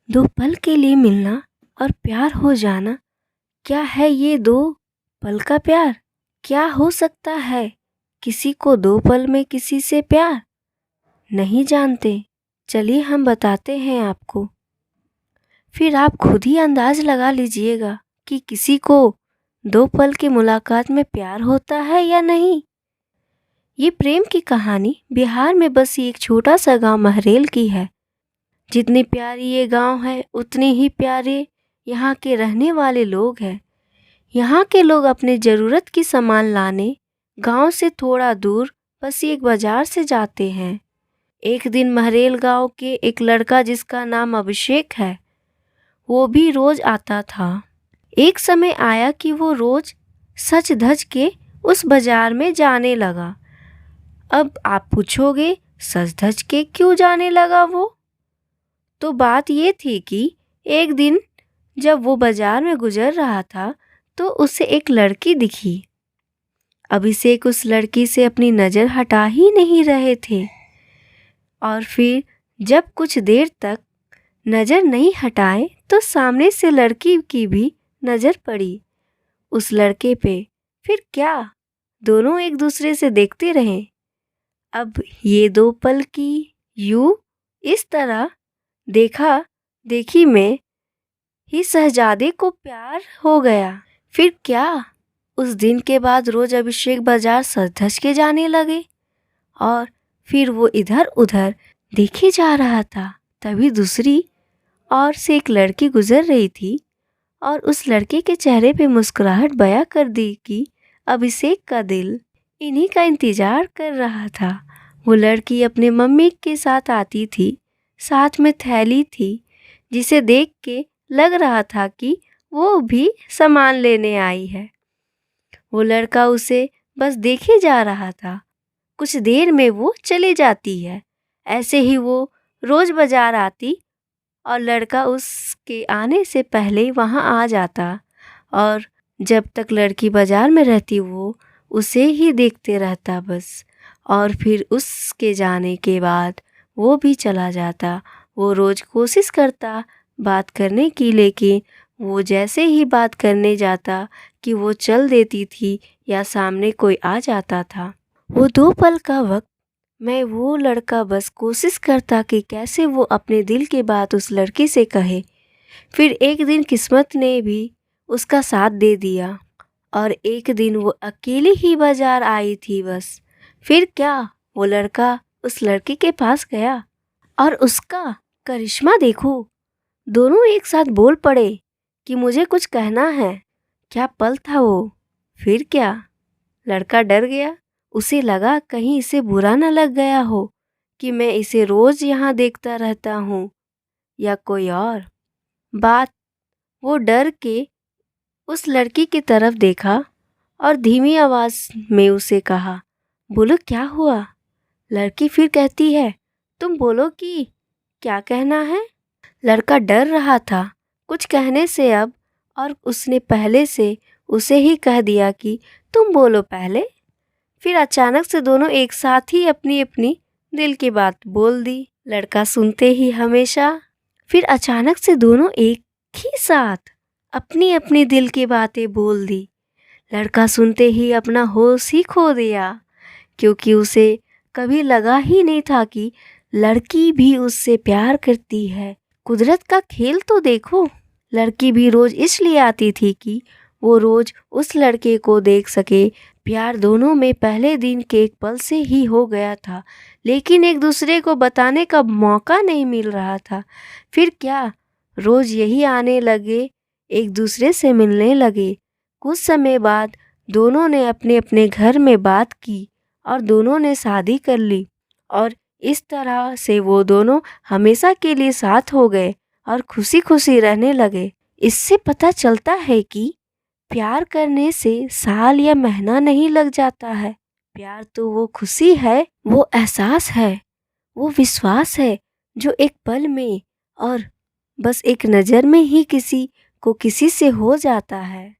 दो पल के लिए मिलना और प्यार हो जाना, क्या है ये दो पल का प्यार? क्या हो सकता है किसी को दो पल में किसी से प्यार? नहीं जानते? चलिए हम बताते हैं आपको, फिर आप खुद ही अंदाज लगा लीजिएगा कि किसी को दो पल की मुलाकात में प्यार होता है या नहीं। ये प्रेम की कहानी बिहार में बसी एक छोटा सा गांव महरेल की है। जितनी प्यारी ये गांव है उतने ही प्यारे यहाँ के रहने वाले लोग हैं। यहाँ के लोग अपने ज़रूरत की सामान लाने गांव से थोड़ा दूर बस एक बाजार से जाते हैं। एक दिन महरेल गांव के एक लड़का जिसका नाम अभिषेक है, वो भी रोज आता था। एक समय आया कि वो रोज सज धज के उस बाजार में जाने लगा। अब आप पूछोगे सज धज के क्यों जाने लगा वो? तो बात ये थी कि एक दिन जब वो बाजार में गुजर रहा था तो उसे एक लड़की दिखी। अभिषेक उस लड़की से अपनी नज़र हटा ही नहीं रहे थे और फिर जब कुछ देर तक नज़र नहीं हटाए तो सामने से लड़की की भी नज़र पड़ी उस लड़के पे। फिर क्या, दोनों एक दूसरे से देखते रहे। अब ये दो पल की यूं इस तरह देखा देखी में ही शहजादे को प्यार हो गया। फिर क्या, उस दिन के बाद रोज अभिषेक बाजार सज धज के जाने लगे और फिर वो इधर उधर देखे जा रहा था। तभी दूसरी ओर से एक लड़की गुजर रही थी और उस लड़के के चेहरे पे मुस्कुराहट बयां कर दी कि अभिषेक का दिल इन्हीं का इंतजार कर रहा था। वो लड़की अपने मम्मी के साथ आती थी, साथ में थैली थी जिसे देख के लग रहा था कि वो भी सामान लेने आई है। वो लड़का उसे बस देखे जा रहा था। कुछ देर में वो चली जाती है। ऐसे ही वो रोज बाजार आती और लड़का उसके आने से पहले वहाँ आ जाता और जब तक लड़की बाजार में रहती वो उसे ही देखते रहता बस। और फिर उसके जाने के बाद वो भी चला जाता। वो रोज़ कोशिश करता बात करने की, लेकिन वो जैसे ही बात करने जाता कि वो चल देती थी या सामने कोई आ जाता था। वो दो पल का वक्त मैं वो लड़का बस कोशिश करता कि कैसे वो अपने दिल की बात उस लड़की से कहे। फिर एक दिन किस्मत ने भी उसका साथ दे दिया और एक दिन वो अकेली ही बाजार आई थी बस। फिर क्या, वो लड़का उस लड़की के पास गया और उसका करिश्मा देखो, दोनों एक साथ बोल पड़े कि मुझे कुछ कहना है। क्या पल था वो। फिर क्या, लड़का डर गया। उसे लगा कहीं इसे बुरा न लग गया हो कि मैं इसे रोज यहाँ देखता रहता हूँ या कोई और बात। वो डर के उस लड़की की तरफ देखा और धीमी आवाज में उसे कहा, बोलो क्या हुआ? लड़की फिर कहती है, तुम बोलो कि क्या कहना है। लड़का डर रहा था कुछ कहने से अब, और उसने पहले से उसे ही कह दिया कि तुम बोलो पहले। फिर अचानक से दोनों एक साथ ही अपनी अपनी दिल की बात बोल दी। लड़का सुनते ही हमेशा, फिर अचानक से दोनों एक ही साथ अपनी अपनी दिल की बातें बोल दी। लड़का सुनते ही अपना होश ही खो दिया, क्योंकि उसे कभी लगा ही नहीं था कि लड़की भी उससे प्यार करती है। कुदरत का खेल तो देखो। लड़की भी रोज इसलिए आती थी कि वो रोज उस लड़के को देख सके। प्यार दोनों में पहले दिन के एक पल से ही हो गया था, लेकिन एक दूसरे को बताने का मौका नहीं मिल रहा था। फिर क्या, रोज यही आने लगे, एक दूसरे से मिलने लगे। कुछ समय बाद दोनों ने अपने अपने घर में बात की और दोनों ने शादी कर ली और इस तरह से वो दोनों हमेशा के लिए साथ हो गए और खुशी खुशी रहने लगे। इससे पता चलता है कि प्यार करने से साल या महीना नहीं लग जाता है। प्यार तो वो खुशी है, वो एहसास है, वो विश्वास है जो एक पल में और बस एक नज़र में ही किसी को किसी से हो जाता है।